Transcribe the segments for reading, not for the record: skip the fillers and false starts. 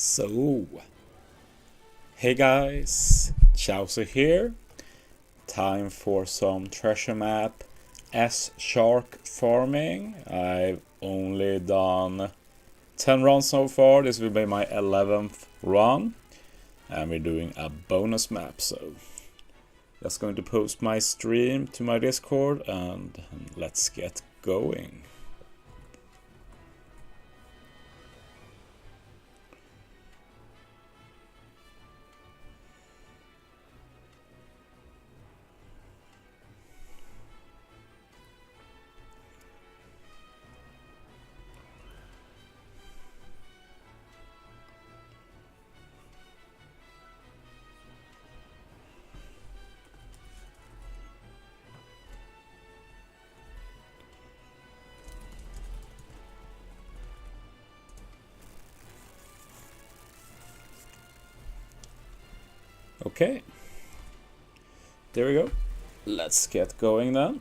So, hey guys, Chauzu here. Time for some treasure map S-Shark farming. I've only done 10 runs so far. This will be my 11th run. And we're doing a bonus map, so just going to post my stream to my Discord and let's get going. Okay, there we go. Let's get going then.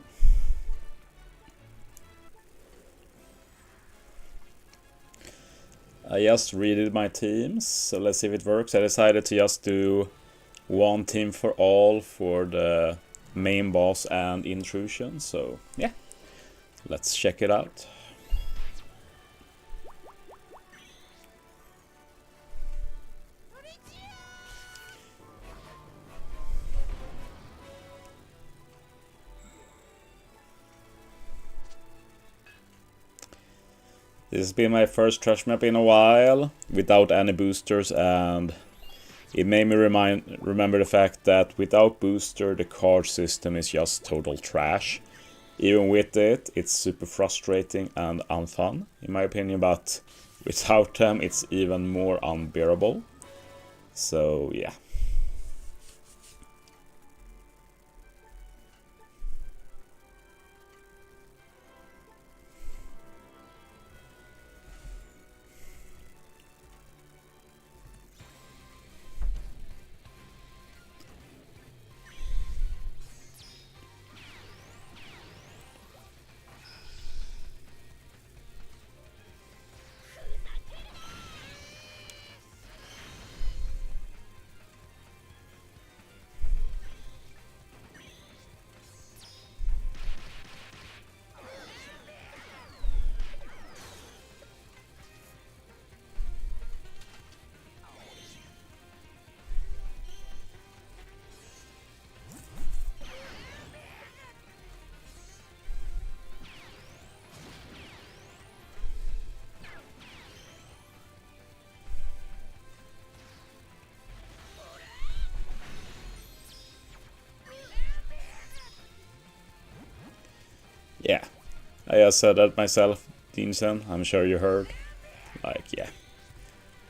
I just redid my teams, so let's see if it works. I decided to just do one team for all for the main boss and intrusion, so yeah, let's check it out. This has been my first trash map in a while, without any boosters, and it made me remember the fact that without booster, the card system is just total trash. Even with it, it's super frustrating and unfun, in my opinion, but without them, it's even more unbearable. So, yeah. Yeah, I just said that myself, Deanson. I'm sure you heard. Like, yeah.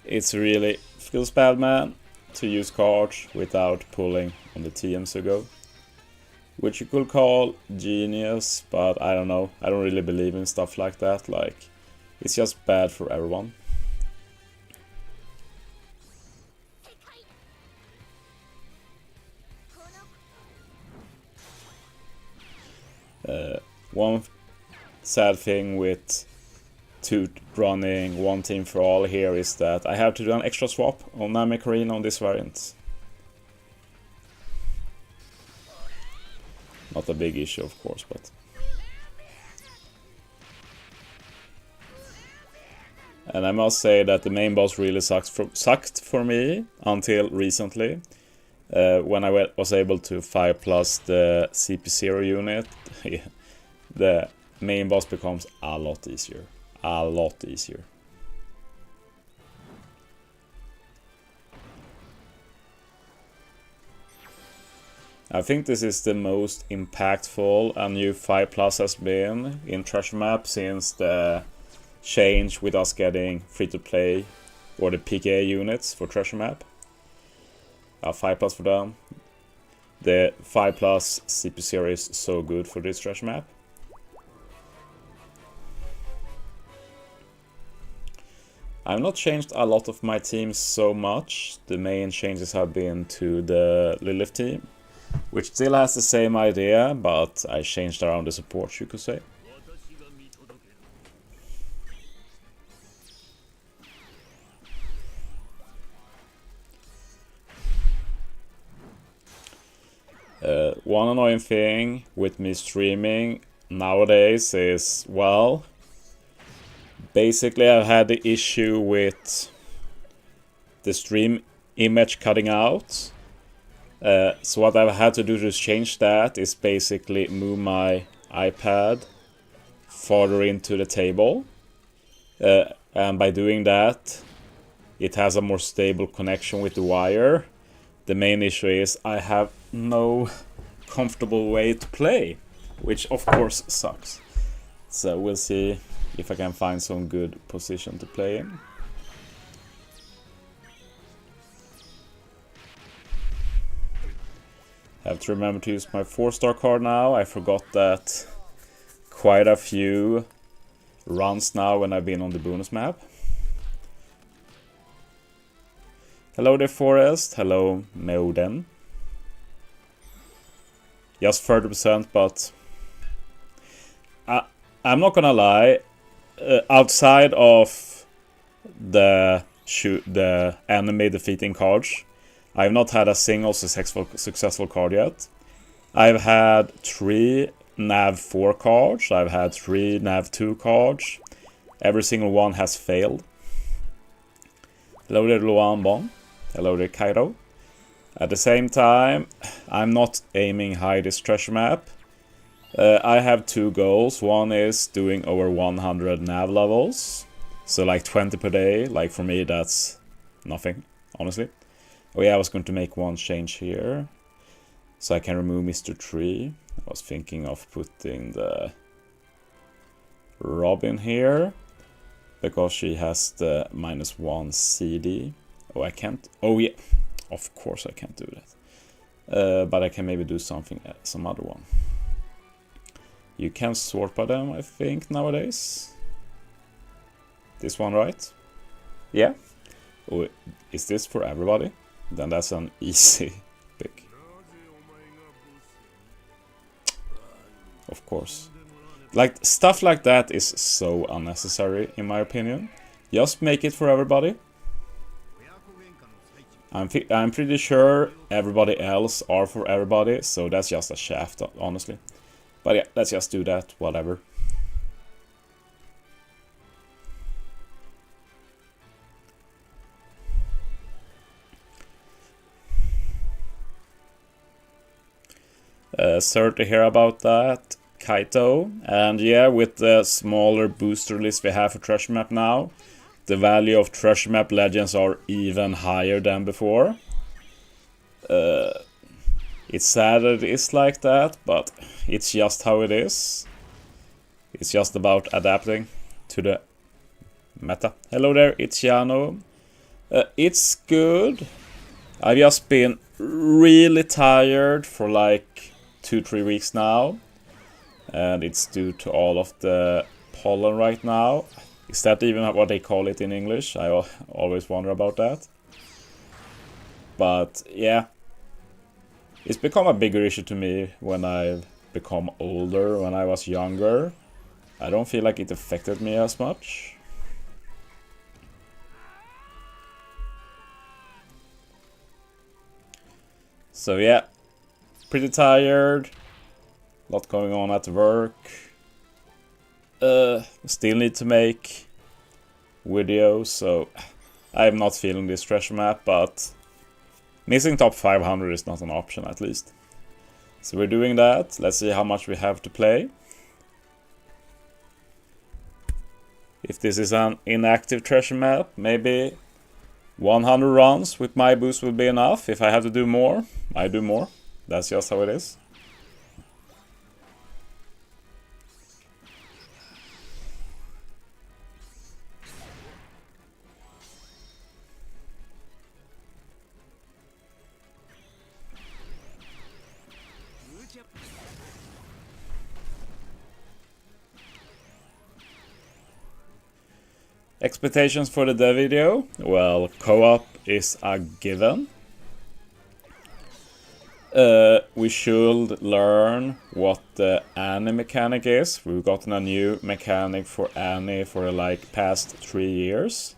It's really feels bad, man, to use cards without pulling on the TMs to go. Which you could call genius, but I don't know. I don't really believe in stuff like that. Like, it's just bad for everyone. One sad thing with running one team for all here is that I have to do an extra swap on Namek Arena on this variant. Not a big issue, of course, but... And I must say that the main boss really sucked for me until recently. When I was able to 5+ the CP0 unit, the main boss becomes a lot easier. A lot easier. I think this is the most impactful a new 5+ has been in treasure map since the change with us getting free-to-play or the PKA units for treasure map. 5+ for them. The 5+ CP0 is so good for this treasure map. I've not changed a lot of my teams so much. The main changes have been to the Lilith team, which still has the same idea, but I changed around the support, you could say. One annoying thing with me streaming nowadays is, well, basically I've had the issue with the stream image cutting out. So what I've had to do to change that is basically move my iPad farther into the table. And by doing that, it has a more stable connection with the wire. The main issue is I have no comfortable way to play, which of course sucks. So we'll see if I can find some good position to play in. Have to remember to use my 4-star card now. I forgot that quite a few runs now when I've been on the bonus map. Hello there, Forest. Hello, Meoden. Just 30%, but I'm not gonna lie. Outside of the enemy defeating cards, I have not had a single successful card yet. I've had 3 Nav 4 cards. I've had 3 Nav 2 cards. Every single one has failed. Hello there, Luan Bon. Hello there, Cairo. At the same time, I'm not aiming high this treasure map. I have 2 goals. One is doing over 100 nav levels. So like 20 per day. Like for me, that's nothing, honestly. Oh yeah, I was going to make one change here. So I can remove Mr. Tree. I was thinking of putting the Robin here. Because she has the -1 CD. Oh, I can't. Oh yeah, of course I can't do that. But I can maybe do some other one. You can sort by them, I think, nowadays. This one, right? Yeah. Oh, is this for everybody? Then that's an easy pick. Of course. Like, stuff like that is so unnecessary, in my opinion. Just make it for everybody. I'm pretty sure everybody else are for everybody, so that's just a shaft, honestly. But yeah, let's just do that, whatever. Sorry to hear about that, Kaito. And yeah, with the smaller booster list we have for Treasure Map now, the value of Treasure Map Legends are even higher than before. It's sad that it is like that, but it's just how it is. It's just about adapting to the meta. Hello there, it's Jano. It's good. I've just been really tired for like 2-3 weeks now. And it's due to all of the pollen right now. Is that even what they call it in English? I always wonder about that. But yeah, it's become a bigger issue to me when I've become older. When I was younger, I don't feel like it affected me as much. So yeah, pretty tired. Lot going on at work. Still need to make videos, so I'm not feeling this treasure map, but missing top 500 is not an option, at least. So we're doing that. Let's see how much we have to play. If this is an inactive treasure map, maybe 100 runs with my boost will be enough. If I have to do more, I do more. That's just how it is. Expectations for the dev video? Well, co-op is a given. We should learn what the Annie mechanic is. We've gotten a new mechanic for Annie for the like past 3 years.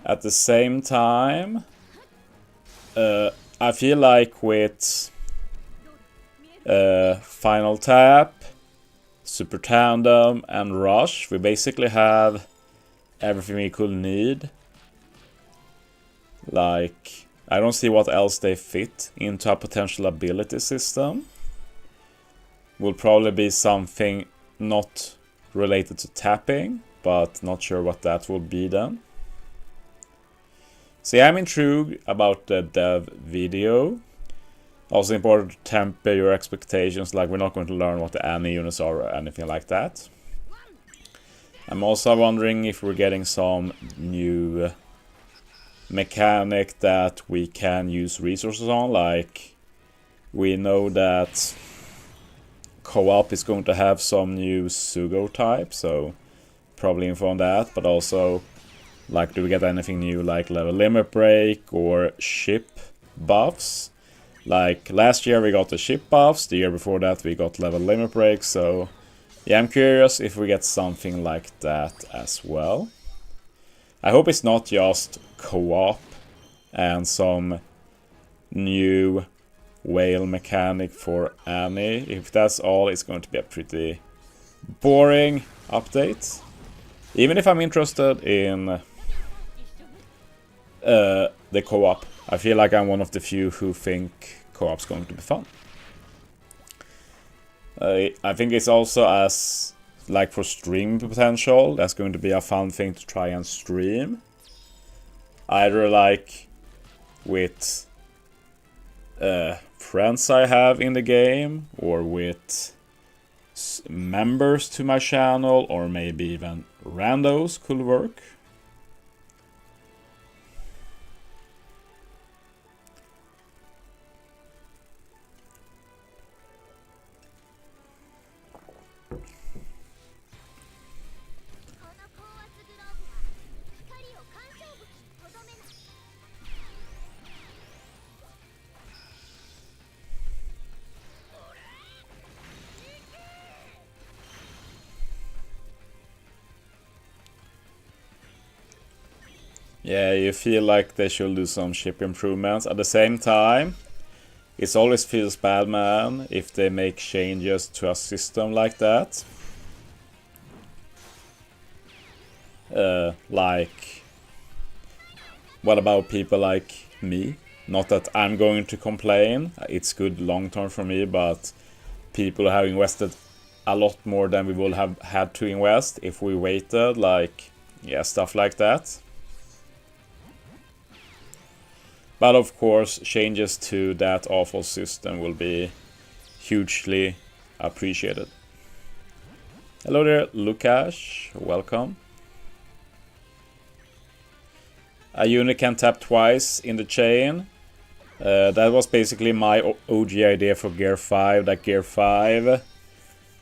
At the same time, I feel like with Final Tap, Super Tandem, and Rush. We basically have everything we could need. Like, I don't see what else they fit into a potential ability system. Will probably be something not related to tapping, but not sure what that will be then. So yeah, I'm intrigued about the dev video. Also important to temper your expectations, like we're not going to learn what the Annie units are or anything like that. I'm also wondering if we're getting some new mechanic that we can use resources on. Like, we know that co-op is going to have some new Sugo type, so probably info on that, but also, like, do we get anything new like level limit break or ship buffs? Like, last year we got the ship buffs, the year before that we got level limit break, so yeah, I'm curious if we get something like that as well. I hope it's not just co-op and some new whale mechanic for Annie. If that's all, it's going to be a pretty boring update. Even if I'm interested in the co-op, I feel like I'm one of the few who think co-op's going to be fun. I think it's also, as like for stream potential, that's going to be a fun thing to try and stream. Either like with friends I have in the game, or with members to my channel, or maybe even randos could work. Yeah, you feel like they should do some ship improvements. At the same time, it always feels bad, man, if they make changes to a system like that. Like, what about people like me? Not that I'm going to complain, it's good long term for me, but people have invested a lot more than we would have had to invest if we waited, like, yeah, stuff like that. But of course, changes to that awful system will be hugely appreciated. Hello there, Lukash. Welcome. A unit can tap twice in the chain. That was basically my OG idea for Gear 5. That Gear 5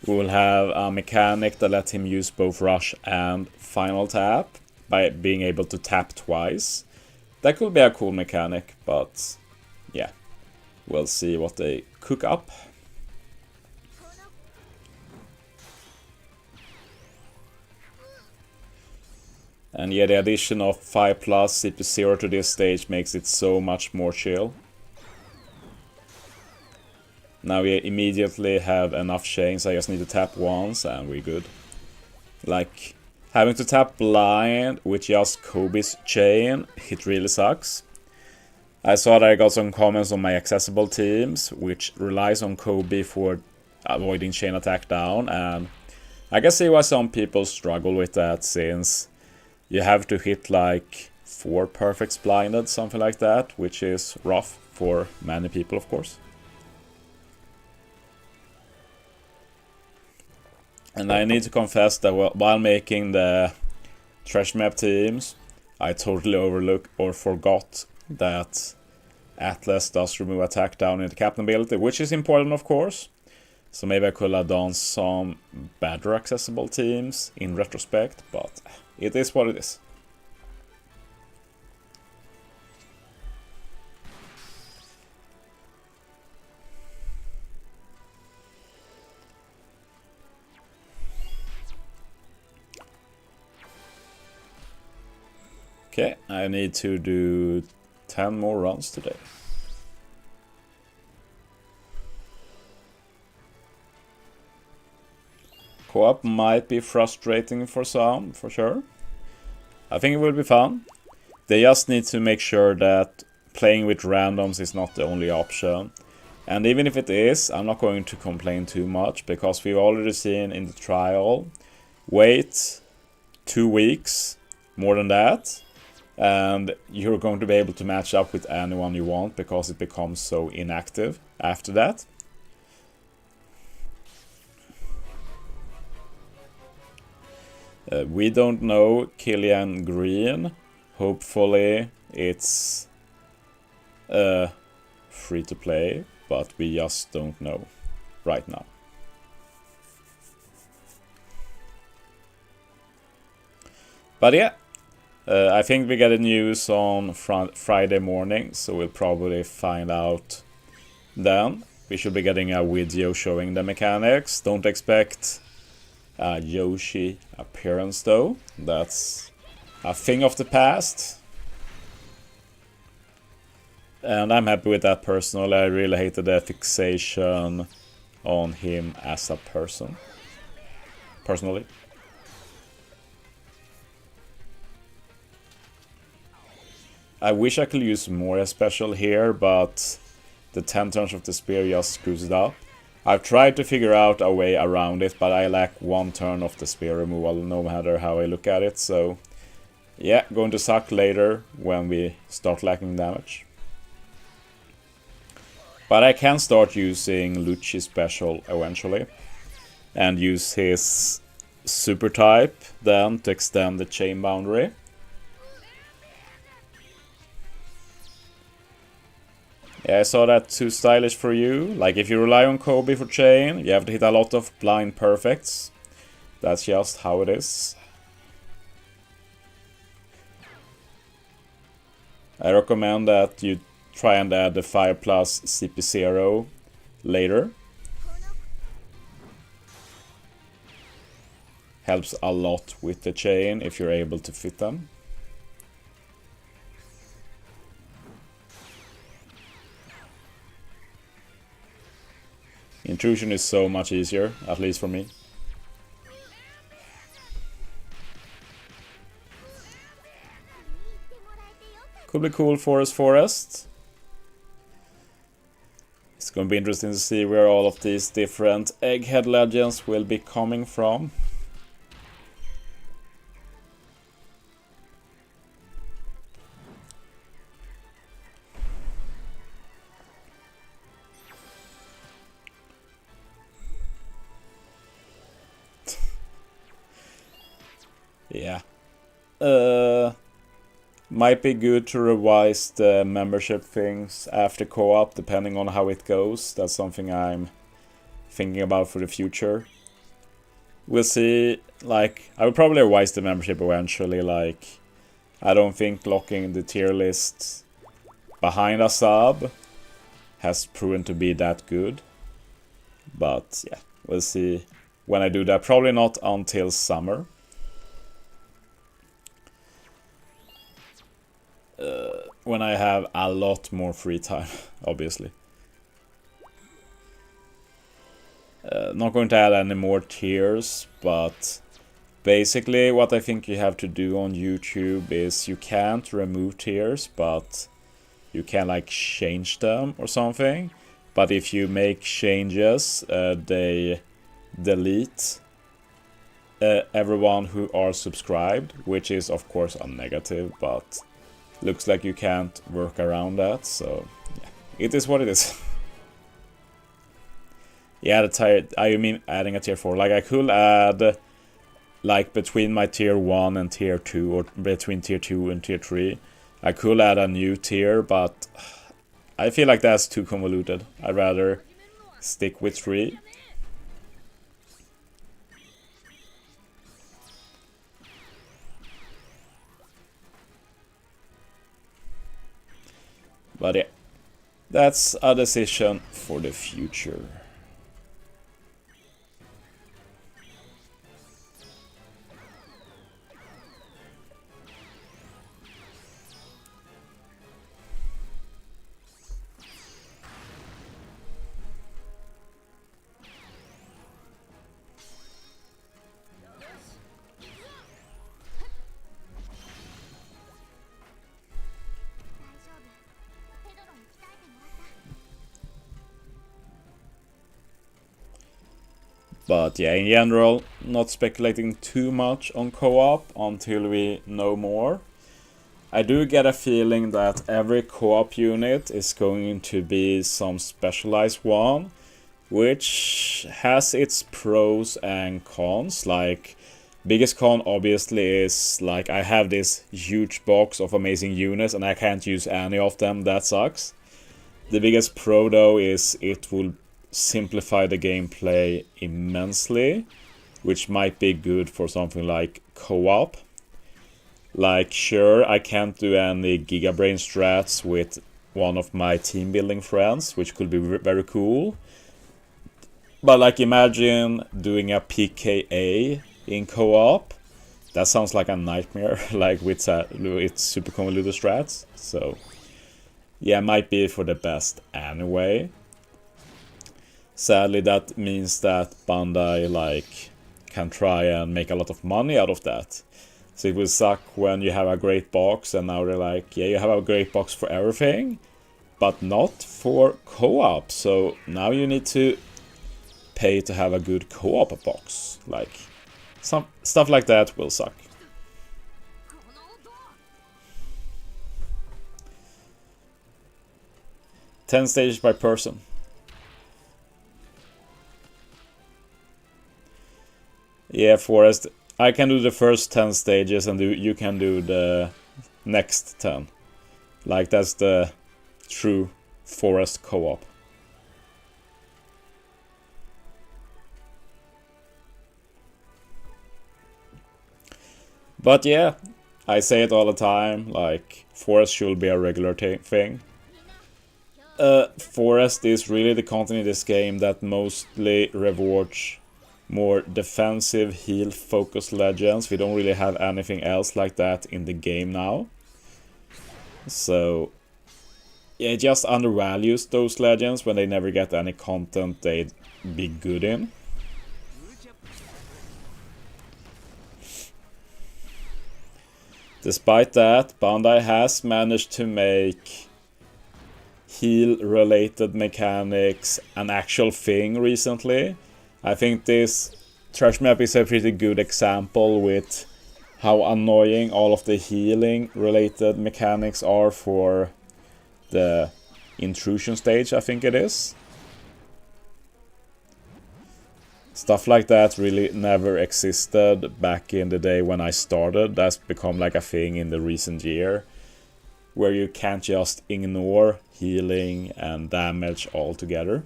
will have a mechanic that lets him use both Rush and Final Tap by being able to tap twice. That could be a cool mechanic, but yeah, we'll see what they cook up. And yeah, the addition of 5+ CP0 to this stage makes it so much more chill. Now we immediately have enough chains, I just need to tap once and we're good. Like, having to tap blind with just Kobe's chain, it really sucks. I saw that I got some comments on my accessible teams, which relies on Kobe for avoiding chain attack down, and I can see why some people struggle with that, since you have to hit like 4 perfects blinded, something like that, which is rough for many people, of course. And I need to confess that while making the trash map teams, I totally overlooked or forgot that Atlas does remove attack down in the captain ability, which is important, of course. So maybe I could have done some better accessible teams in retrospect, but it is what it is. Okay, I need to do 10 more runs today. Co-op might be frustrating for some, for sure. I think it will be fun. They just need to make sure that playing with randoms is not the only option. And even if it is, I'm not going to complain too much, because we've already seen in the trial, wait 2 weeks, more than that, and you're going to be able to match up with anyone you want, because it becomes so inactive after that. We don't know Killian Green. Hopefully it's free to play, but we just don't know right now. But yeah, I think we get the news on Friday morning, so we'll probably find out then. We should be getting a video showing the mechanics. Don't expect a Yoshi appearance though. That's a thing of the past. And I'm happy with that personally. I really hated the fixation on him as a person. Personally. I wish I could use more special here, but the 10 turns of the spear just screws it up. I've tried to figure out a way around it, but I lack 1 turn of the spear removal no matter how I look at it, so yeah, going to suck later when we start lacking damage. But I can start using Lucci's special eventually, and use his super type then to extend the chain boundary. Yeah, I saw that too stylish for you. Like, if you rely on Kobe for chain, you have to hit a lot of blind perfects. That's just how it is. I recommend that you try and add the 5 plus CP0 later. Helps a lot with the chain if you're able to fit them. Intrusion is so much easier, at least for me. Could be cool for us forest. It's gonna be interesting to see where all of these different Egghead legends will be coming from. Yeah. Might be good to revise the membership things after co-op, depending on how it goes. That's something I'm thinking about for the future. We'll see. Like, I will probably revise the membership eventually. Like, I don't think locking the tier list behind a sub has proven to be that good. But yeah, we'll see when I do that. Probably not until summer. When I have a lot more free time, obviously. Not going to add any more tiers, but basically what I think you have to do on YouTube is you can't remove tiers, but you can like change them or something. But if you make changes, they delete everyone who are subscribed, which is of course a negative, but looks like you can't work around that, so yeah, it is what it is. Yeah, the tier, I mean adding a tier 4. Like, I could add, like, between my tier 1 and tier 2, or between tier 2 and tier 3, I could add a new tier, but I feel like that's too convoluted. I'd rather stick with 3. But yeah, that's a decision for the future. But yeah, in general, not speculating too much on co-op until we know more. I do get a feeling that every co-op unit is going to be some specialized one, which has its pros and cons. Like, biggest con obviously is like I have this huge box of amazing units and I can't use any of them. That sucks. The biggest pro though is it will simplify the gameplay immensely, which might be good for something like co-op. Like, sure, I can't do any Gigabrain strats with one of my team building friends, which could be very cool. But like, imagine doing a PKA in co-op. That sounds like a nightmare, like with super convoluted strats. So yeah, might be for the best anyway. Sadly, that means that Bandai like can try and make a lot of money out of that. So it will suck when you have a great box and now they're like, yeah, you have a great box for everything, but not for co-op. So now you need to pay to have a good co-op box. Like, some stuff like that will suck. Ten stages by person. Yeah, Forest. I can do the first 10 stages and you can do the next 10. Like, that's the true Forest co-op. But yeah, I say it all the time, like, Forest should be a regular thing. Forest is really the content in this game that mostly rewards more defensive, heal-focused legends. We don't really have anything else like that in the game now. So yeah, it just undervalues those legends when they never get any content they'd be good in. Despite that, Bandai has managed to make heal-related mechanics an actual thing recently. I think this trash map is a pretty good example with how annoying all of the healing related mechanics are for the intrusion stage, I think it is. Stuff like that really never existed back in the day when I started. That's become like a thing in the recent year, where you can't just ignore healing and damage altogether.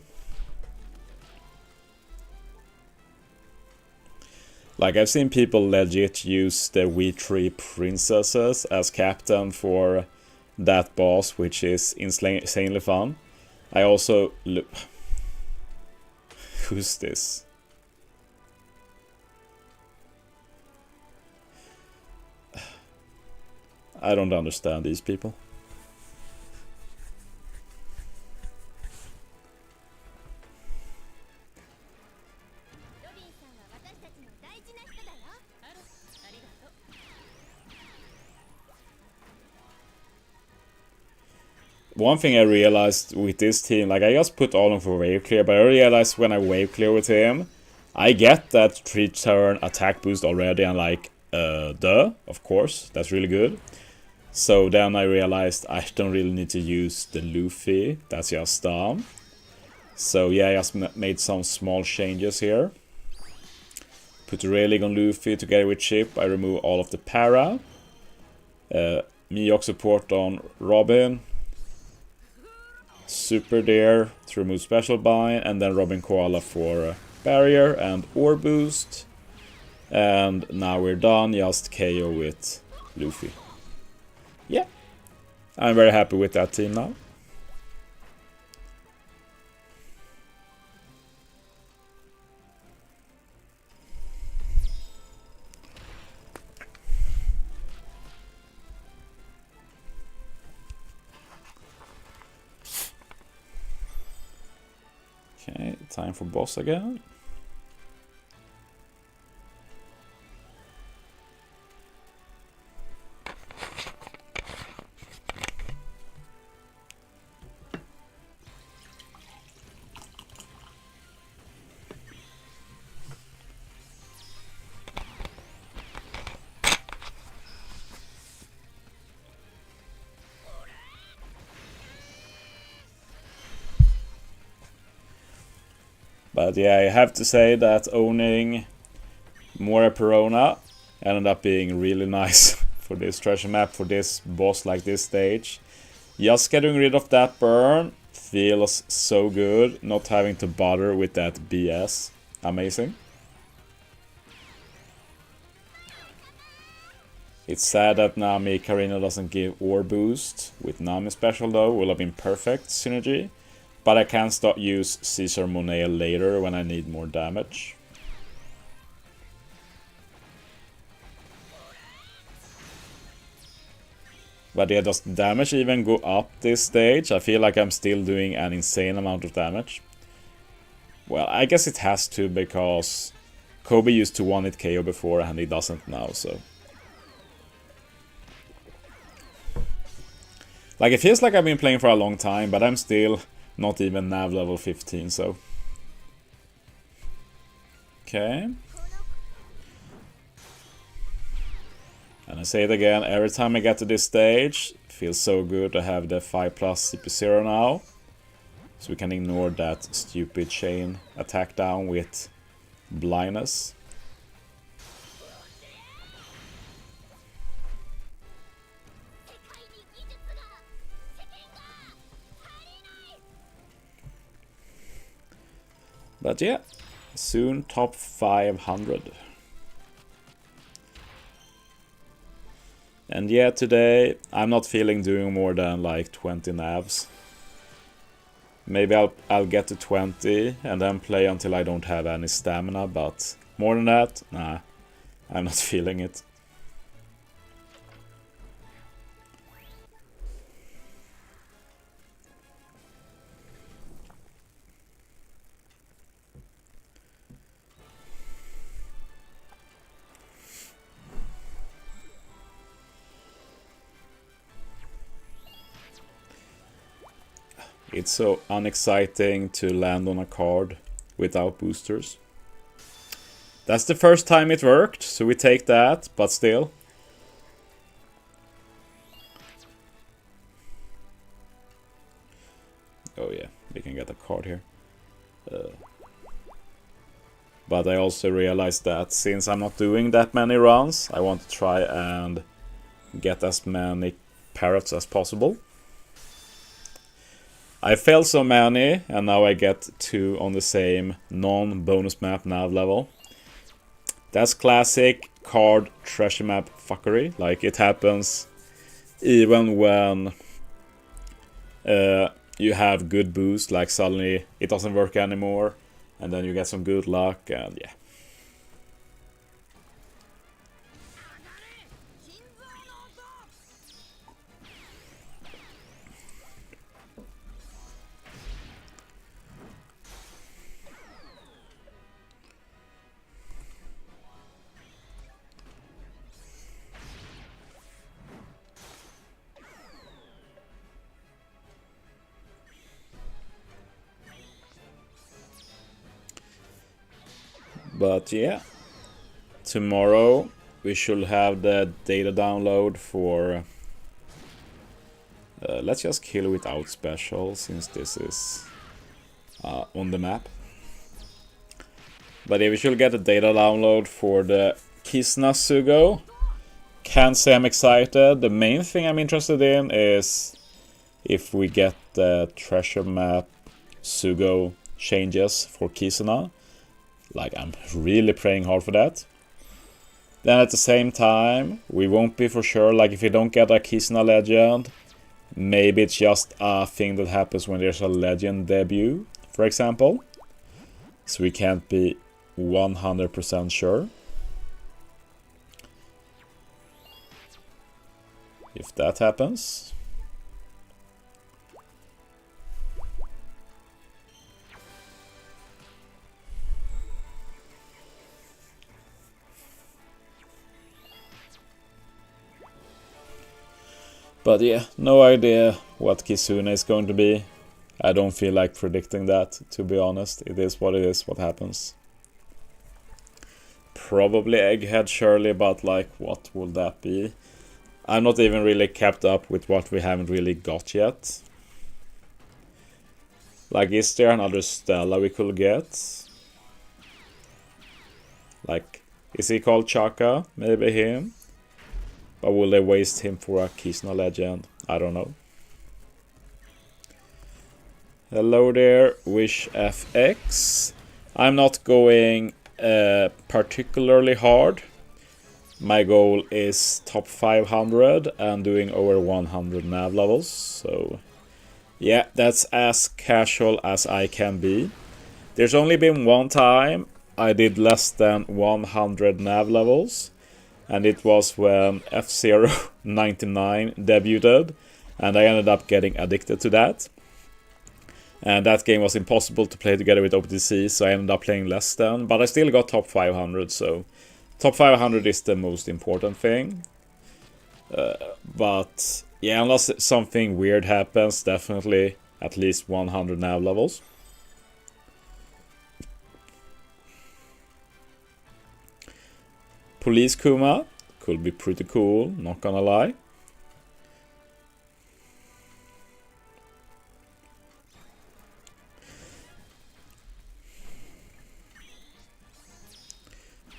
Like, I've seen people legit use the We3 princesses as captain for that boss, which is insanely fun. I also who's this? I don't understand these people. One thing I realized with this team, like, I just put Olin for wave clear, but I realized when I wave clear with him, I get that 3-turn attack boost already, and like, of course, that's really good. So then I realized I don't really need to use the Luffy, that's just dumb. So yeah, I just made some small changes here. Put the railing on Luffy together with Chip, I remove all of the para. Miyok support on Robin. Super Dare to remove Special Bind, and then Robin Koala for Barrier and Ore Boost. And now we're done, just KO with Luffy. Yeah, I'm very happy with that team now. Okay, time for boss again. But yeah, I have to say that owning more Perona ended up being really nice for this treasure map, for this boss like this stage. Just getting rid of that burn feels so good, not having to bother with that BS. Amazing. It's sad that Nami Karina doesn't give ore boost. With Nami special though, will have been perfect synergy. But I can start use Caesar Monet later when I need more damage. But yeah, does damage even go up this stage? I feel like I'm still doing an insane amount of damage. Well, I guess it has to, because Kobe used to 1-hit KO before and he doesn't now, so... Like, it feels like I've been playing for a long time, but I'm still not even nav level 15, so... Okay. And I say it again, every time I get to this stage, it feels so good to have the 5+ CP0 now. So we can ignore that stupid chain attack down with blindness. But yeah, soon top 500. And yeah, today I'm not feeling doing more than like 20 navs. Maybe I'll get to 20 and then play until I don't have any stamina, but more than that, nah, I'm not feeling it. It's so unexciting to land on a card without boosters. That's the first time it worked, so we take that, but still. Oh yeah, we can get a card here. But I also realized that since I'm not doing that many runs, I want to try and get as many parrots as possible. I failed so many, and now I get 2 on the same non-bonus map nav level. That's classic card treasure map fuckery. Like, it happens even when you have good boost, like suddenly it doesn't work anymore, and then you get some good luck, and yeah. But yeah, tomorrow we should have the data download for... let's just kill without special, since this is on the map. But yeah, we should get a data download for the Kisna Sugo. Can't say I'm excited. The main thing I'm interested in is if we get the treasure map Sugo changes for Kisna. Like, I'm really praying hard for that. Then at the same time, we won't be for sure. Like, if you don't get a Kisna legend, maybe it's just a thing that happens when there's a legend debut, for example. So we can't be 100% sure. If that happens. But yeah, no idea what Kizuna is going to be. I don't feel like predicting that, to be honest. It is, what happens. Probably Egghead surely, but like, what will that be? I'm not even really kept up with what we haven't really got yet. Like, is there another Stella we could get? Like, is he called Chaka? Maybe him. But will they waste him for a Kisna legend? I don't know. Hello there, Wish FX. I'm not going particularly hard. My goal is top 500 and doing over 100 nav levels. So yeah, that's as casual as I can be. There's only been one time I did less than 100 nav levels, and it was when F-Zero 99 debuted, and I ended up getting addicted to that. And that game was impossible to play together with OPTC, so I ended up playing less than, but I still got top 500, so top 500 is the most important thing. But yeah, unless something weird happens, definitely at least 100 nav levels. Police Kuma could be pretty cool, not gonna lie.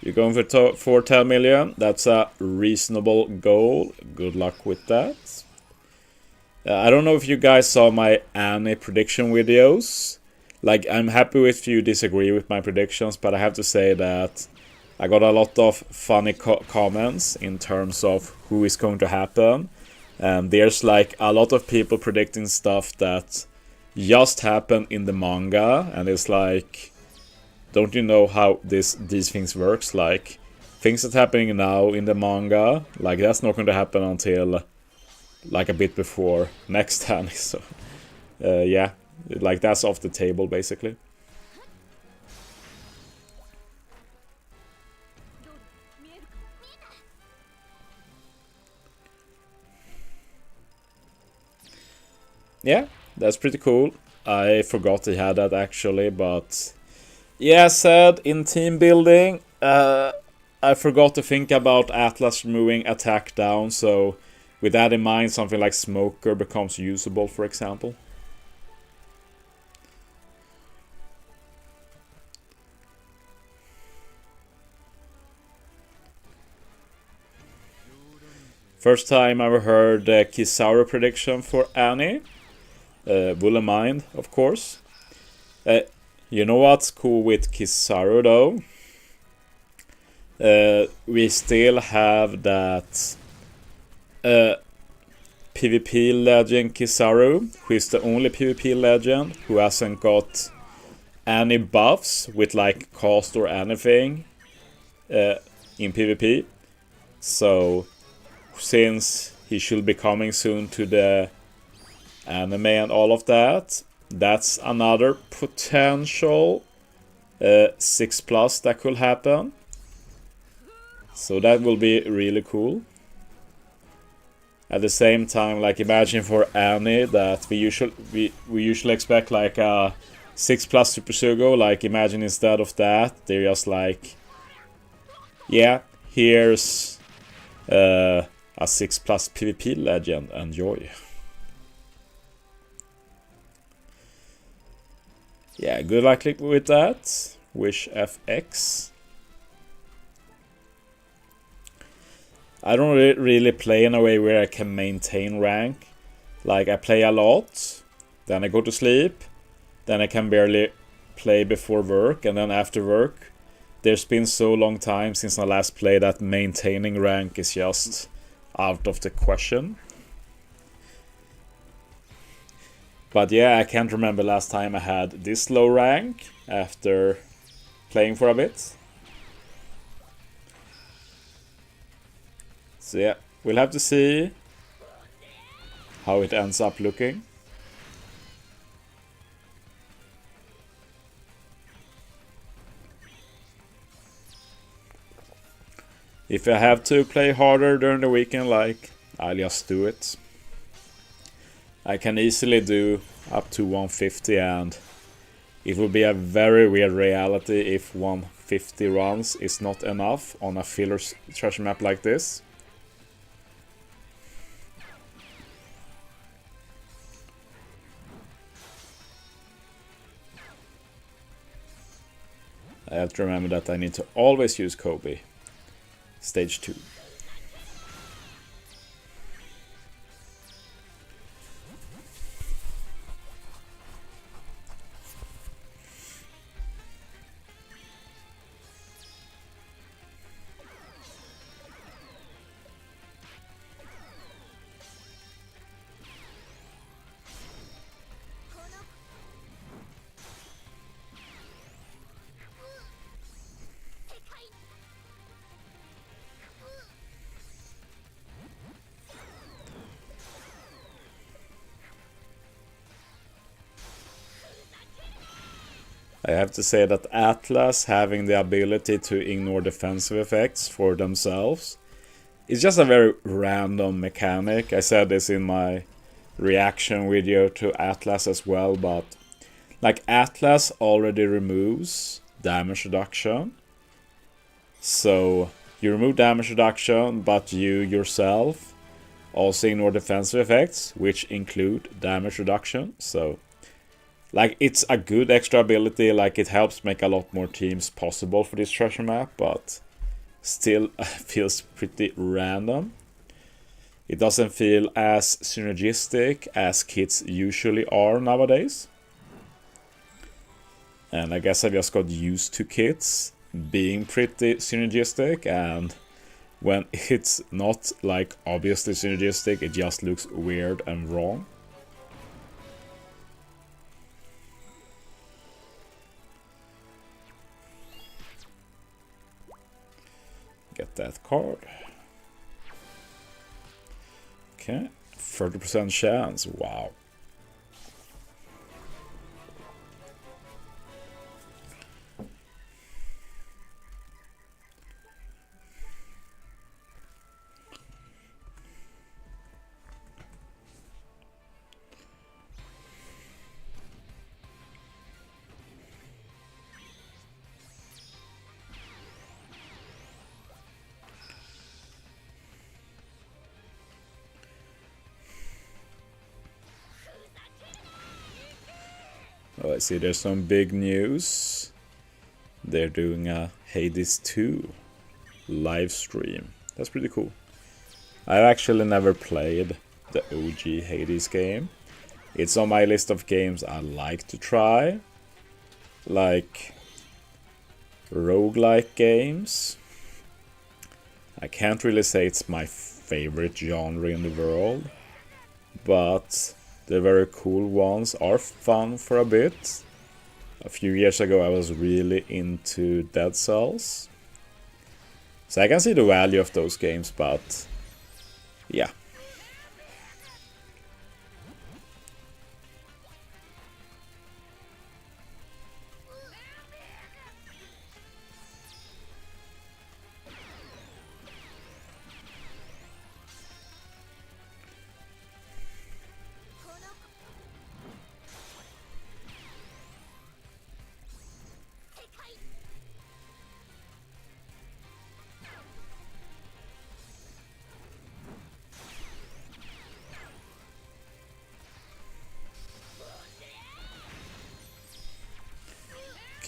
You're going for 10 million. That's a reasonable goal. Good luck with that. I don't know if you guys saw my Annie prediction videos. Like, I'm happy if you disagree with my predictions, but I have to say that I got a lot of funny comments in terms of who is going to happen. And there's like a lot of people predicting stuff that just happened in the manga, and it's like, don't you know how these things works? Like, things that's happening now in the manga, like, that's not going to happen until like a bit before next time. So yeah, like, that's off the table basically. Yeah, that's pretty cool. I forgot he had that actually, but yeah, said in team building, I forgot to think about Atlas moving attack down, so with that in mind, something like Smoker becomes usable, for example. First time I ever heard the Kizaru prediction for Annie. Wouldn't mind, of course. You know what's cool with Kizaru though? We still have that PvP legend Kizaru, who is the only PvP legend who hasn't got any buffs with like cost or anything in PvP. So since he should be coming soon to the anime and all of that, that's another potential 6+ that could happen. So that will be really cool. At the same time, like, imagine for Annie that we usually expect like a 6+ Super Sugo. Like, imagine instead of that, they're just like, yeah, here's a 6+ PvP legend, enjoy. Yeah, good luck with that. Wish FX. I don't really play in a way where I can maintain rank. Like, I play a lot, then I go to sleep, then I can barely play before work, and then after work, there's been so long time since I last played that maintaining rank is just out of the question. But yeah, I can't remember last time I had this low rank after playing for a bit. So yeah, we'll have to see how it ends up looking. If I have to play harder during the weekend, like, I'll just do it. I can easily do up to 150, and it will be a very weird reality if 150 runs is not enough on a filler treasure map like this. I have to remember that I need to always use Kobe. Stage 2. I have to say that Atlas having the ability to ignore defensive effects for themselves is just a very random mechanic. I said this in my reaction video to Atlas as well, but like Atlas already removes damage reduction. So you remove damage reduction, but you yourself also ignore defensive effects, which include damage reduction. So like, it's a good extra ability, like it helps make a lot more teams possible for this treasure map, but still feels pretty random. It doesn't feel as synergistic as kits usually are nowadays. And I guess I just got used to kits being pretty synergistic, and when it's not like obviously synergistic, it just looks weird and wrong. Get that card. Okay, 30% chance. Wow. Oh, I see there's some big news. They're doing a Hades 2 live stream. That's pretty cool. I've actually never played the OG Hades game. It's on my list of games I like to try. Like roguelike games. I can't really say it's my favorite genre in the world, but the very cool ones are fun for a bit. A few years ago I was really into Dead Cells. So I can see the value of those games, but yeah.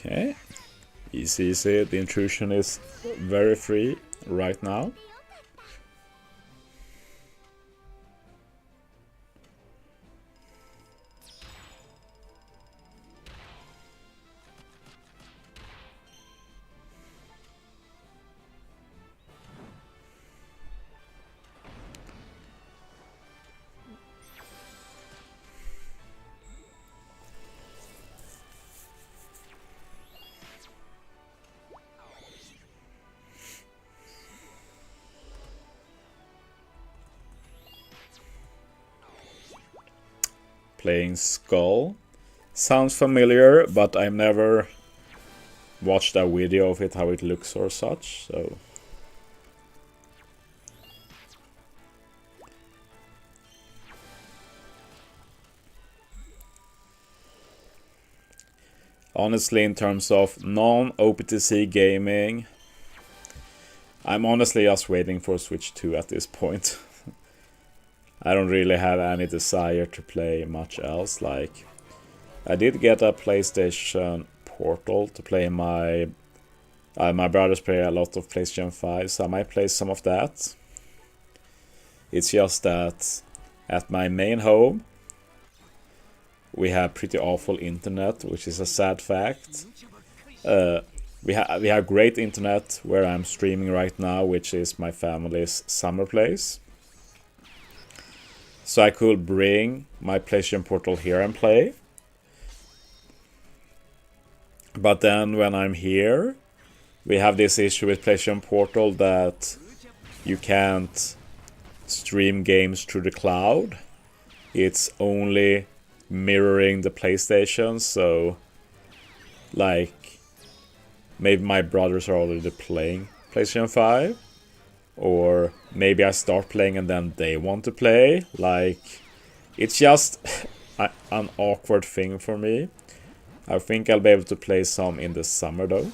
Okay, easy, easy. The intrusion is very free right now. Playing Skull. Sounds familiar, but I've never watched a video of it, how it looks or such, so... Honestly, in terms of non-OPTC gaming, I'm honestly just waiting for Switch 2 at this point. I don't really have any desire to play much else. Like, I did get a PlayStation Portal to play my My brothers play a lot of PlayStation 5, so I might play some of that. It's just that at my main home, we have pretty awful internet, which is a sad fact. We have great internet where I'm streaming right now, which is my family's summer place. So I could bring my PlayStation Portal here and play. But then when I'm here, we have this issue with PlayStation Portal that you can't stream games through the cloud. It's only mirroring the PlayStation, so like maybe my brothers are already playing PlayStation 5, or maybe I start playing and then they want to play. Like, it's just an awkward thing for me. I think I'll be able to play some in the summer though.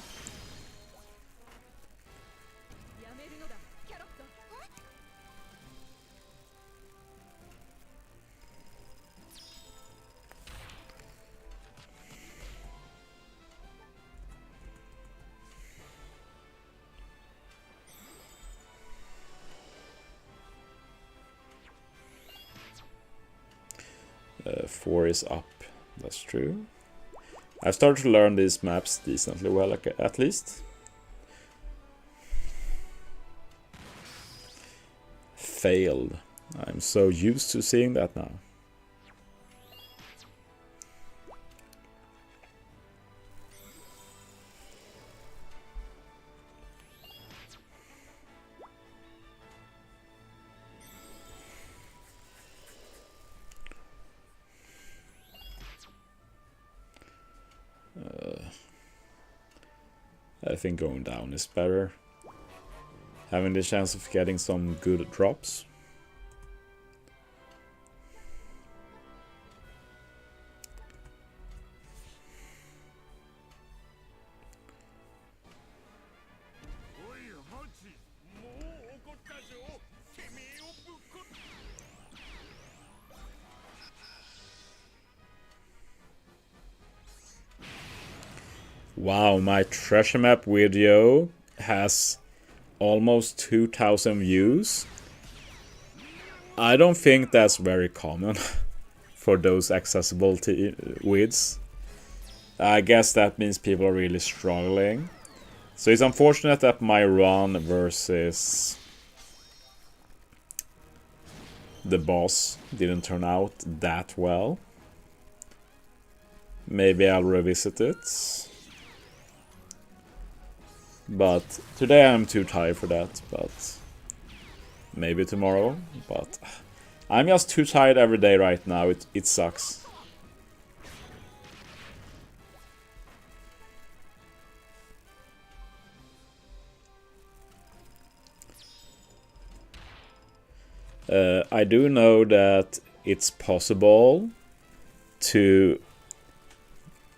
Four is up, that's true. I've started to learn these maps decently well, at least. Failed. I'm so used to seeing that now. I think going down is better. Having the chance of getting some good drops. Wow, my treasure map video has almost 2,000 views. I don't think that's very common for those accessibility widths. I guess that means people are really struggling. So it's unfortunate that my run versus the boss didn't turn out that well. Maybe I'll revisit it. But today I'm too tired for that, but maybe tomorrow. But I'm just too tired every day right now, it sucks. I do know that it's possible to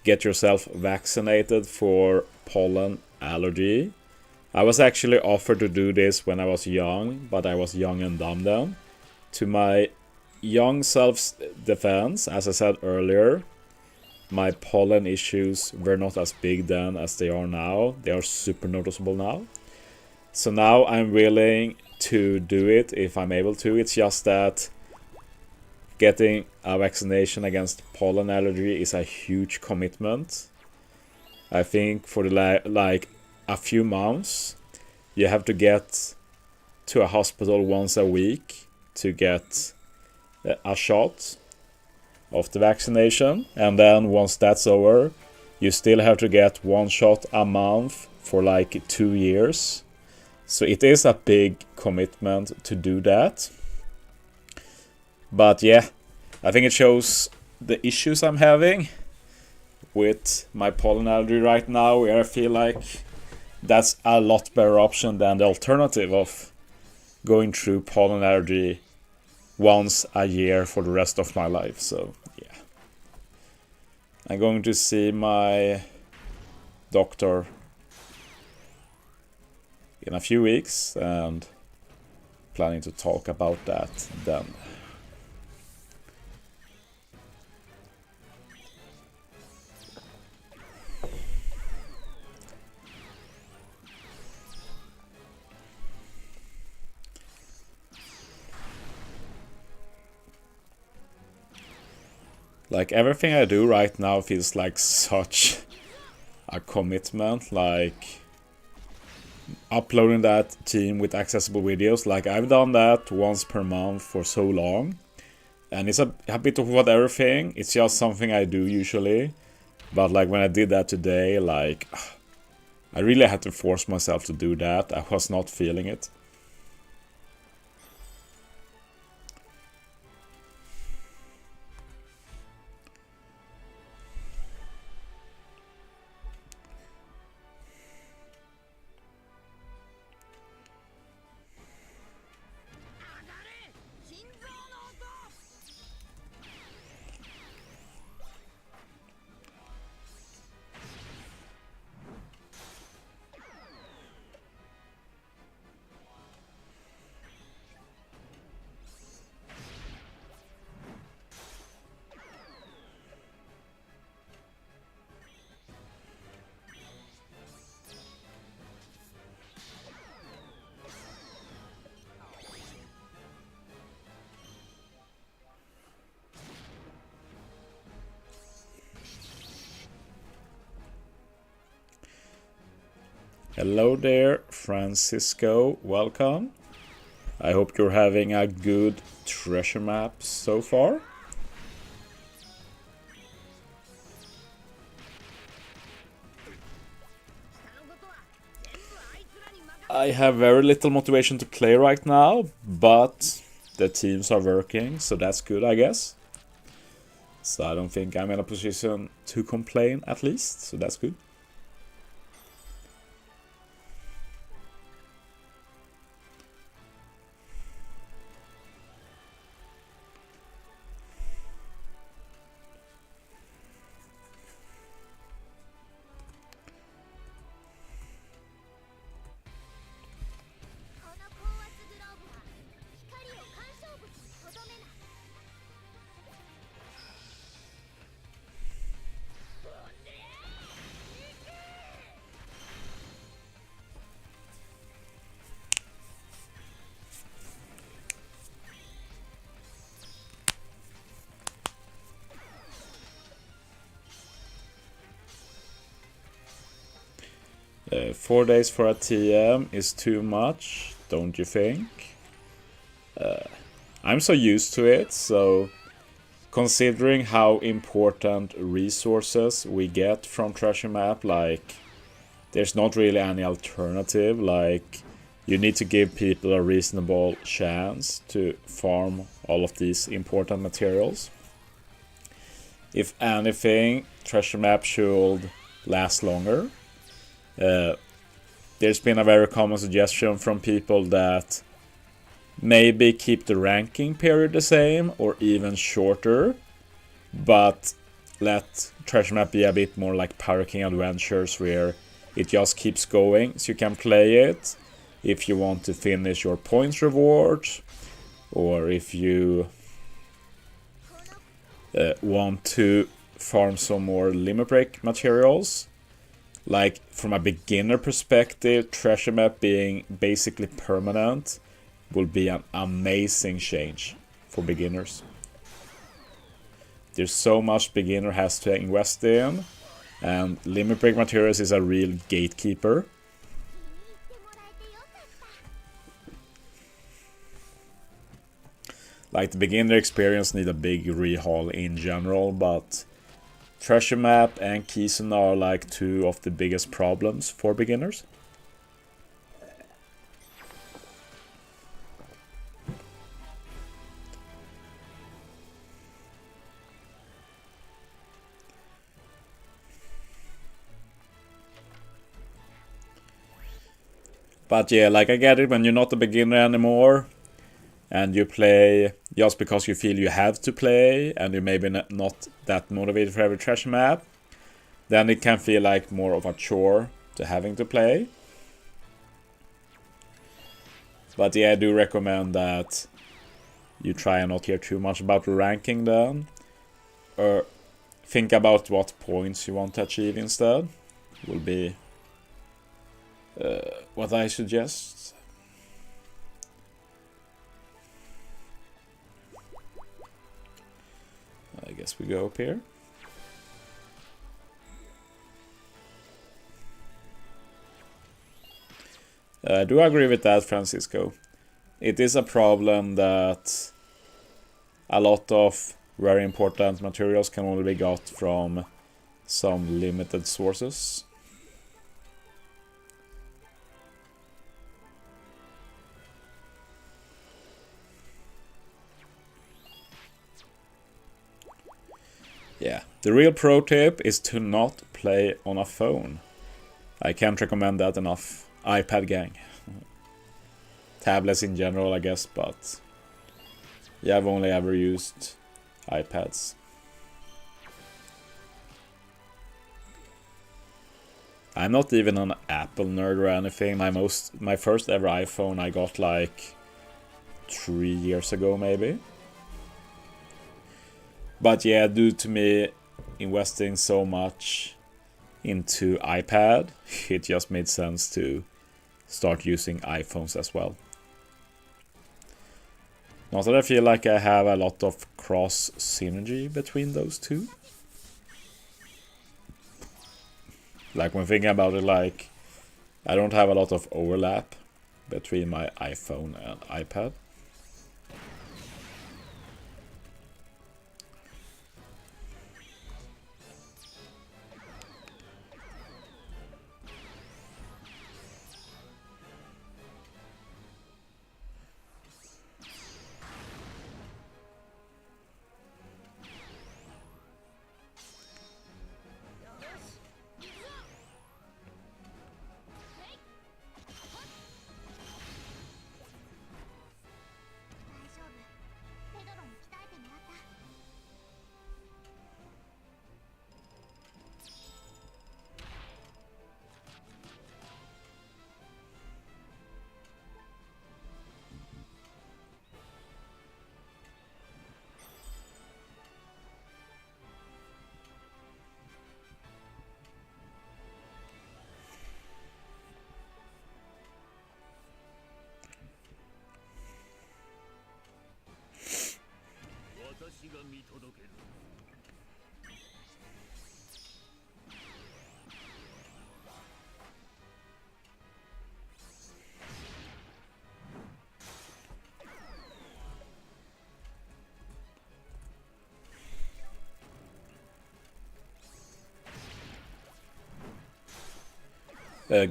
get yourself vaccinated for pollen allergy. I was actually offered to do this when I was young, but I was young and dumb then. To my young self-defense, as I said earlier, my pollen issues were not as big then as they are now. They are super noticeable now. So now I'm willing to do it if I'm able to. It's just that getting a vaccination against pollen allergy is a huge commitment. I think for the like a few months, you have to get to a hospital once a week to get a shot of the vaccination, and then once that's over, you still have to get one shot a month for like 2 years. So it is a big commitment to do that. But yeah, I think it shows the issues I'm having with my pollen allergy right now, where I feel like that's a lot better option than the alternative of going through pollen allergy once a year for the rest of my life. So yeah, I'm going to see my doctor in a few weeks and planning to talk about that then. Like, everything I do right now feels like such a commitment. Like, uploading that team with accessible videos, like I've done that once per month for so long. And it's a bit of whatever thing. It's just something I do usually. But like when I did that today, like I really had to force myself to do that. I was not feeling it. Hello there, Francisco. Welcome. I hope you're having a good treasure map so far. I have very little motivation to play right now, but the teams are working, so that's good, I guess. So I don't think I'm in a position to complain, at least, so that's good. Four days for a TM is too much, don't you think? I'm so used to it, so considering how important resources we get from Treasure Map, like, there's not really any alternative. Like, you need to give people a reasonable chance to farm all of these important materials. If anything, Treasure Map should last longer. There's been a very common suggestion from people that maybe keep the ranking period the same or even shorter, but let Treasure Map be a bit more like Pirate King Adventures, where it just keeps going, so you can play it if you want to finish your points rewards, or if you want to farm some more limit break materials. Like, from a beginner perspective, Treasure Map being basically permanent will be an amazing change for beginners. There's so much beginner has to invest in, and limit break materials is a real gatekeeper. Like, the beginner experience need a big rehaul in general, but Treasure Map and Keyson are like two of the biggest problems for beginners. But yeah, like, I get it when you're not a beginner anymore and you play just because you feel you have to play and you're maybe not that motivated for every Treasure Map, then it can feel like more of a chore to having to play. But yeah, I do recommend that you try and not care too much about the ranking then, or think about what points you want to achieve instead. Will be what I suggest. I guess As we go up here. I do agree with that, Francisco. It is a problem that a lot of very important materials can only be got from some limited sources. Yeah, the real pro tip is to not play on a phone. I can't recommend that enough. iPad gang. Tablets in general, I guess, but yeah, I've only ever used iPads. I'm not even an Apple nerd or anything. My first ever iPhone I got like 3 years ago maybe. But yeah, due to me investing so much into iPad, it just made sense to start using iPhones as well. Not that I feel like I have a lot of cross synergy between those two. Like when thinking about it, like I don't have a lot of overlap between my iPhone and iPad.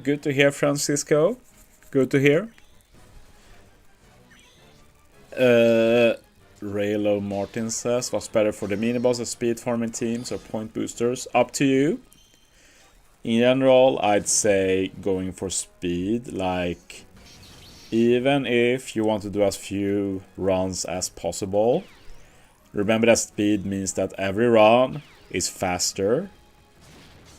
Good to hear, Francisco. Good to hear. Raylo Martin says, what's better for the mini-boss, speed farming teams or point boosters? Up to you. In general, I'd say going for speed. Like, even if you want to do as few runs as possible, remember that speed means that every run is faster.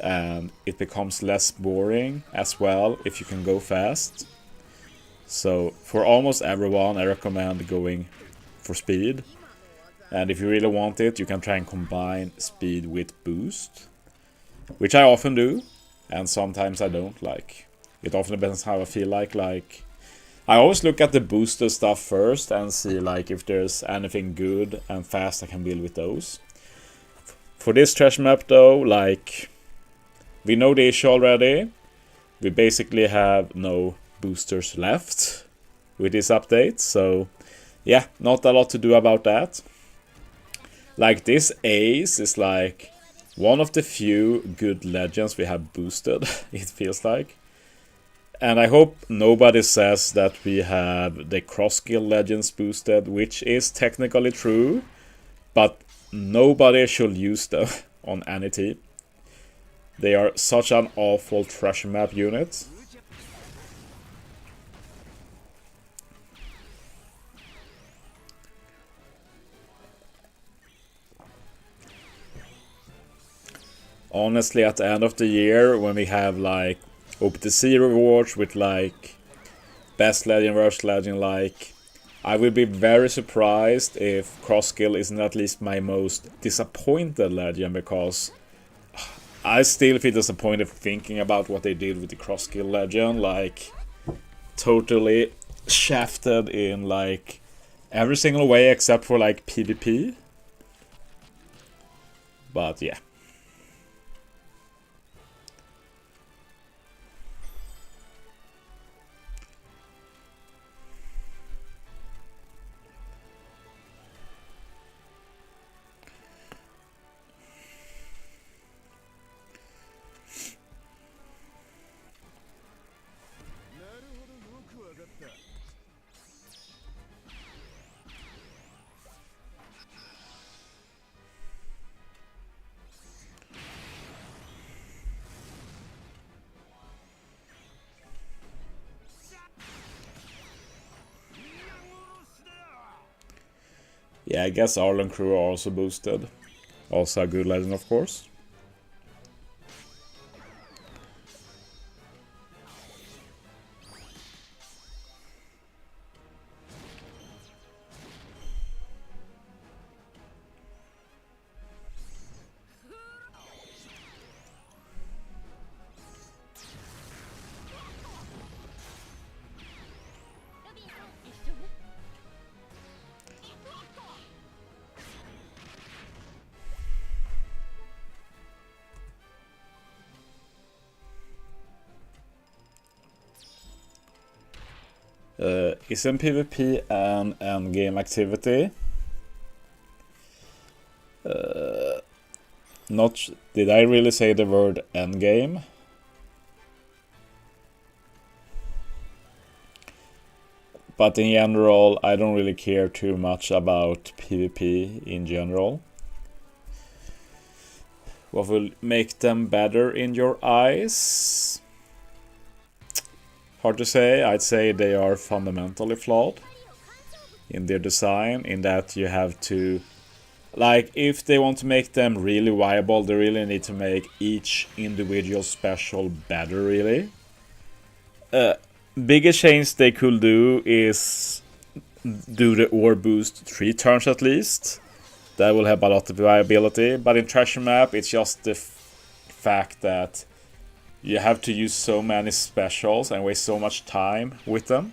And it becomes less boring as well if you can go fast. So for almost everyone, I recommend going for speed. And if you really want it, you can try and combine speed with boost, which I often do, and sometimes I don't. Like, it often depends how I feel like I always look at the booster stuff first and see like if there's anything good and fast I can build with those. For this trash map though, like, we know the issue already. We basically have no boosters left with this update, so yeah, not a lot to do about that. Like, this ace is like one of the few good legends we have boosted, it feels like. And I hope nobody says that we have the cross skill legends boosted, which is technically true, but nobody should use them on any team. They are such an awful trash map unit. Honestly, at the end of the year, when we have like OPTC rewards with like best legend, worst legend, like, I will be very surprised if cross skill isn't at least my most disappointed legend, because I still feel disappointed thinking about what they did with the cross skill legend. Like, totally shafted in like every single way except for like PvP. But yeah. Yeah, I guess Arlen Crew are also boosted. Also a good legend, of course. Isn't PvP an endgame activity? Not. Did I really say the word endgame? But in general, I don't really care too much about PvP in general. What will make them better in your eyes? Hard to say. I'd say they are fundamentally flawed in their design, in that you have to, like, if they want to make them really viable, they really need to make each individual special better, really. Biggest change they could do is do the ore boost 3 turns at least. That will have a lot of viability, but in Treasure Map it's just the fact that you have to use so many specials and waste so much time with them.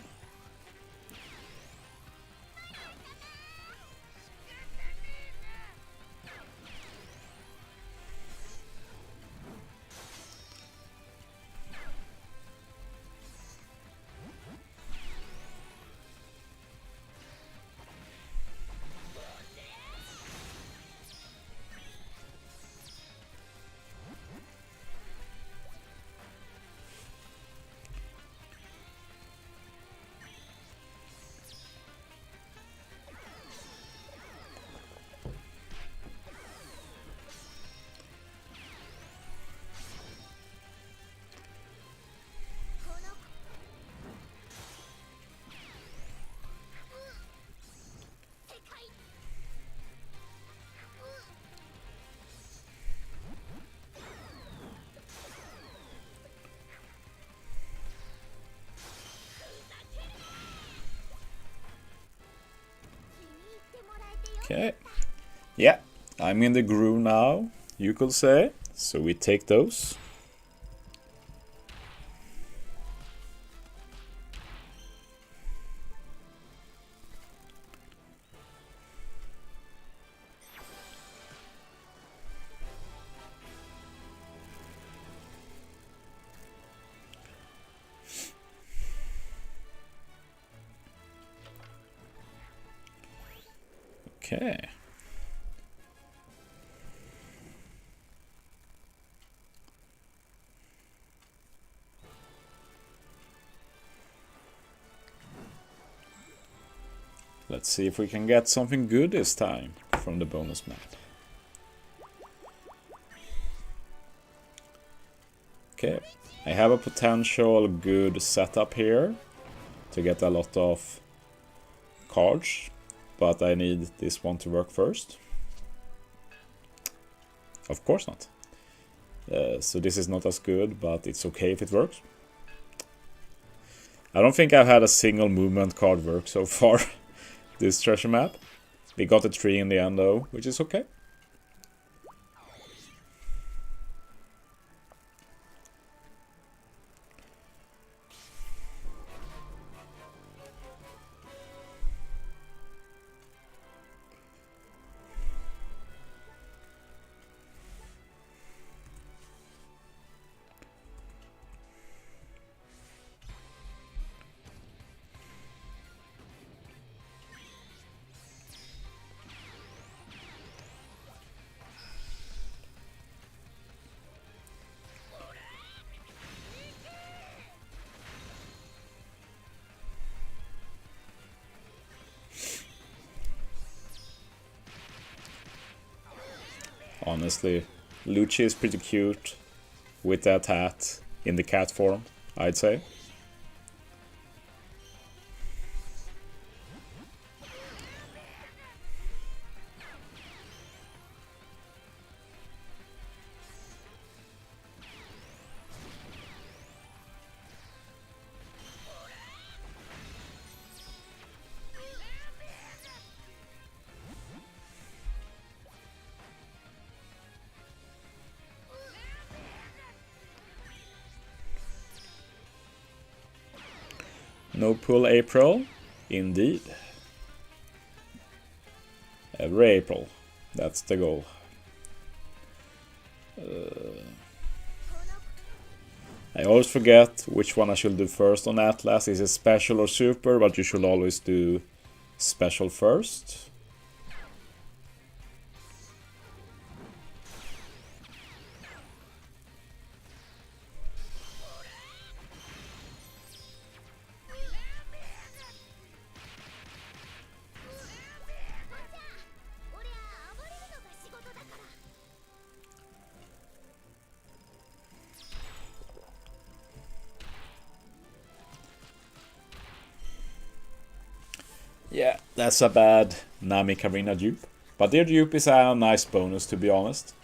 Okay. Yeah, I'm in the groove now, you could say. So we take those. Okay. Let's see if we can get something good this time from the bonus map. Okay, I have a potential good setup here to get a lot of cards, but I need this one to work first. Of course not. So this is not as good, but it's okay if it works. I don't think I've had a single movement card work so far this treasure map. We got a 3 in the end though, which is okay. Honestly, Lucci is pretty cute with that hat in the cat form, I'd say. No pull April? Indeed. Every April. That's the goal. I always forget which one I should do first on Atlas. Is it special or super? But you should always do special first. Yeah, that's a bad Nami Karina dupe. But their dupe is a nice bonus, to be honest.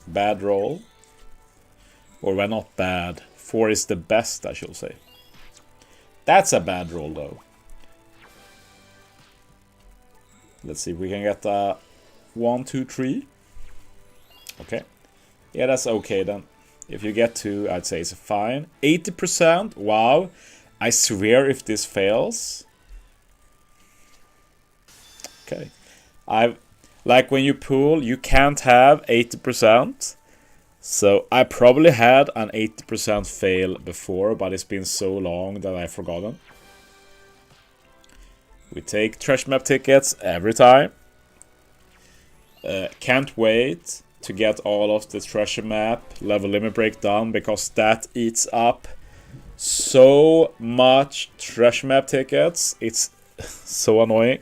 Bad roll. Or well, not bad. 4 is the best, I should say. That's a bad roll, though. Let's see if we can get a 1, 2, 3. Okay. Yeah, that's okay then. If you get 2, I'd say it's fine. 80%? Wow. I swear if this fails. Okay. Like when you pull, you can't have 80%. So I probably had an 80% fail before, but it's been so long that I've forgotten. We take trash map tickets every time. Can't wait to get all of the treasure map level limit breakdown, because that eats up so much treasure map tickets. It's so annoying.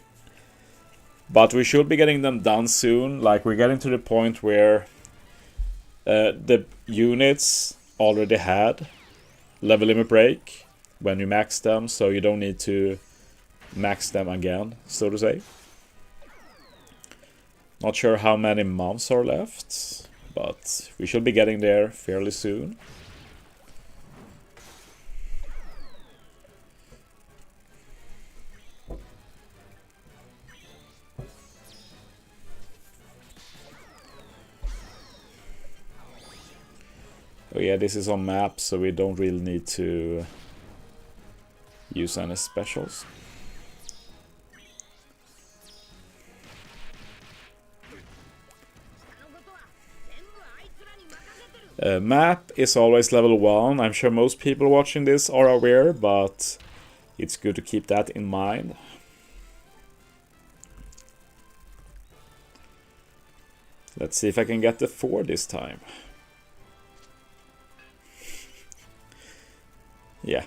But we should be getting them done soon. Like, we're getting to the point where the units already had level limit break when you max them, so you don't need to max them again, so to say. Not sure how many months are left, but we should be getting there fairly soon. Oh yeah, this is on map, so we don't really need to use any specials. Map is always level 1. I'm sure most people watching this are aware, but it's good to keep that in mind. Let's see if I can get the 4 this time. Yeah.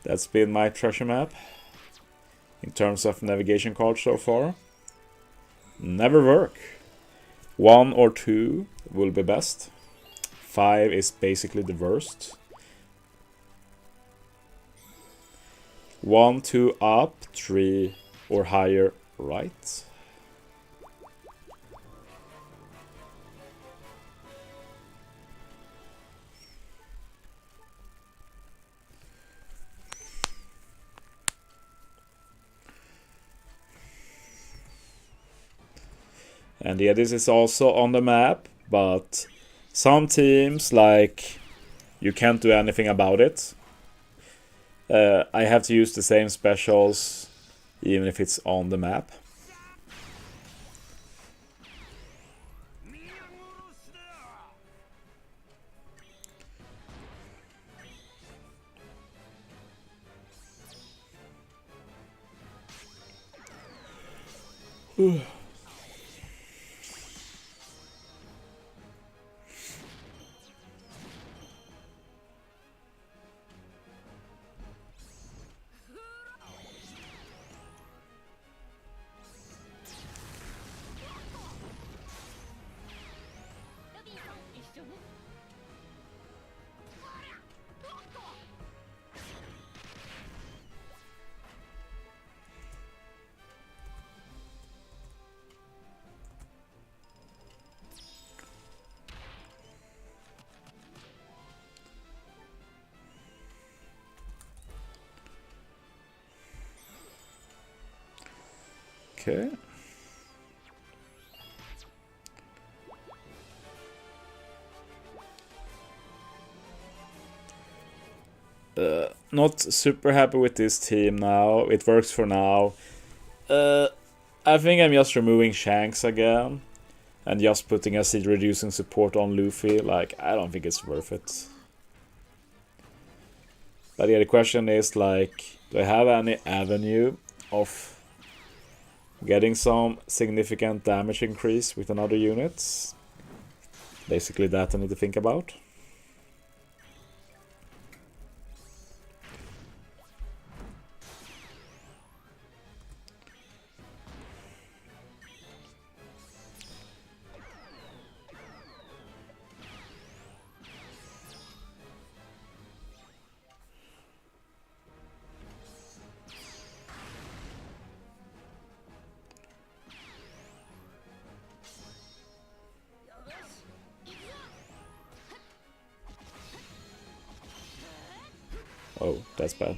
That's been my treasure map in terms of navigation cards so far. Never work. 1 or 2 will be best. 5 is basically the worst. 1, 2 up, 3 or higher right. And yeah, this is also on the map, but some teams, like, you can't do anything about it. I have to use the same specials even if it's on the map. Okay. Not super happy with this team now. It works for now. I think I'm just removing Shanks again. And just putting a seed reducing support on Luffy. Like, I don't think it's worth it. But yeah, the question is, like, do I have any avenue of getting some significant damage increase with another unit? Basically that I need to think about. Oh, that's bad.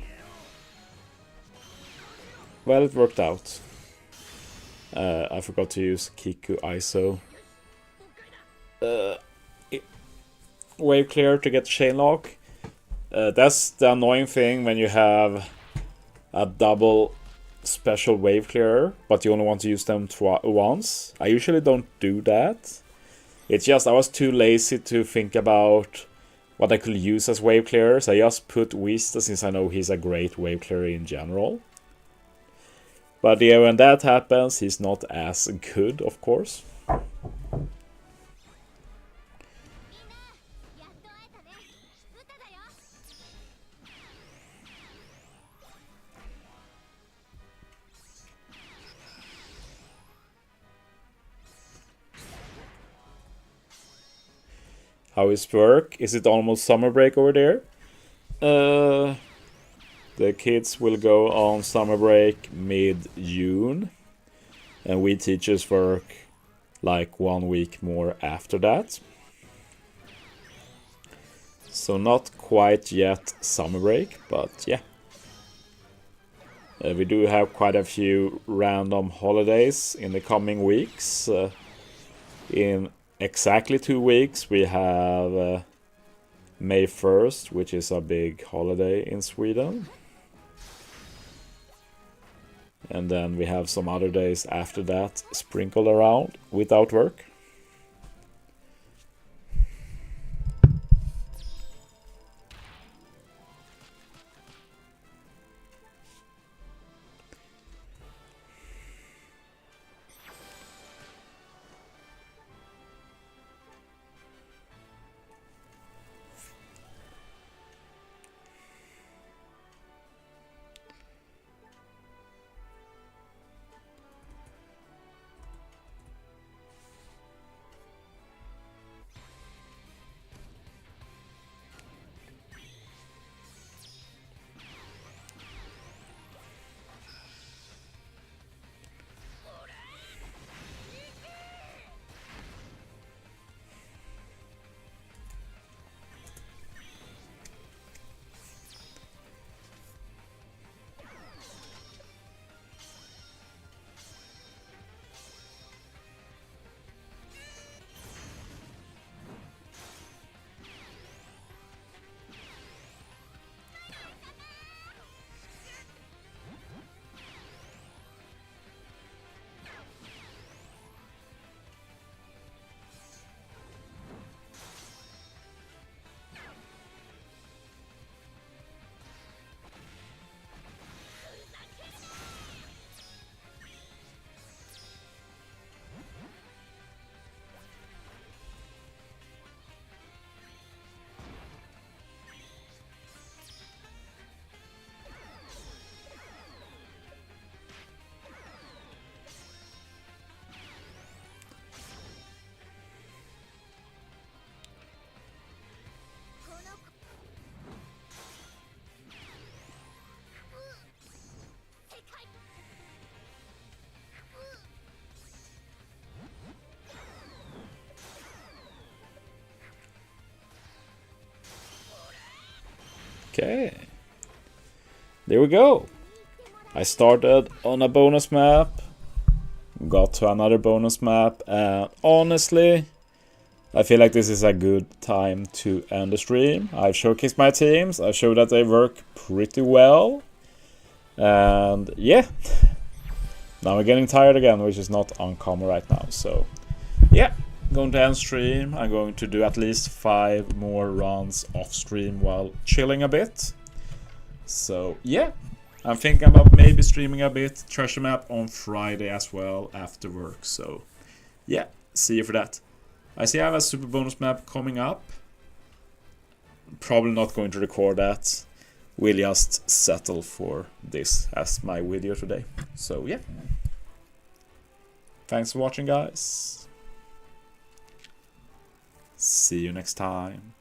Well, it worked out. I forgot to use Kiku ISO. Wave clear to get chain lock. That's the annoying thing when you have a double special wave clearer, but you only want to use them once. I usually don't do that. It's just I was too lazy to think about what I could use as wave clearers. I just put Vista since I know he's a great wave clearer in general. But yeah, when that happens, he's not as good, of course. How is work? Is it almost summer break over there? The kids will go on summer break mid-June. And we teachers work like 1 week more after that. So not quite yet summer break, but yeah. We do have quite a few random holidays in the coming weeks. In exactly 2 weeks we have May 1st, which is a big holiday in Sweden. And then we have some other days after that sprinkled around without work. Okay. There we go. I started on a bonus map got to another bonus map, and honestly, I feel like this is a good time to end the stream. I've showcased my teams, I showed that they work pretty well, and yeah, now we're getting tired again, which is not uncommon right now, so yeah. Going to end stream. I'm going to do at least 5 more runs off stream while chilling a bit. So yeah, I'm thinking about maybe streaming a bit treasure map on Friday as well after work. So yeah, see you for that. I see I have a super bonus map coming up. Probably not going to record that. We'll just settle for this as my video today. So yeah, thanks for watching, guys. See you next time.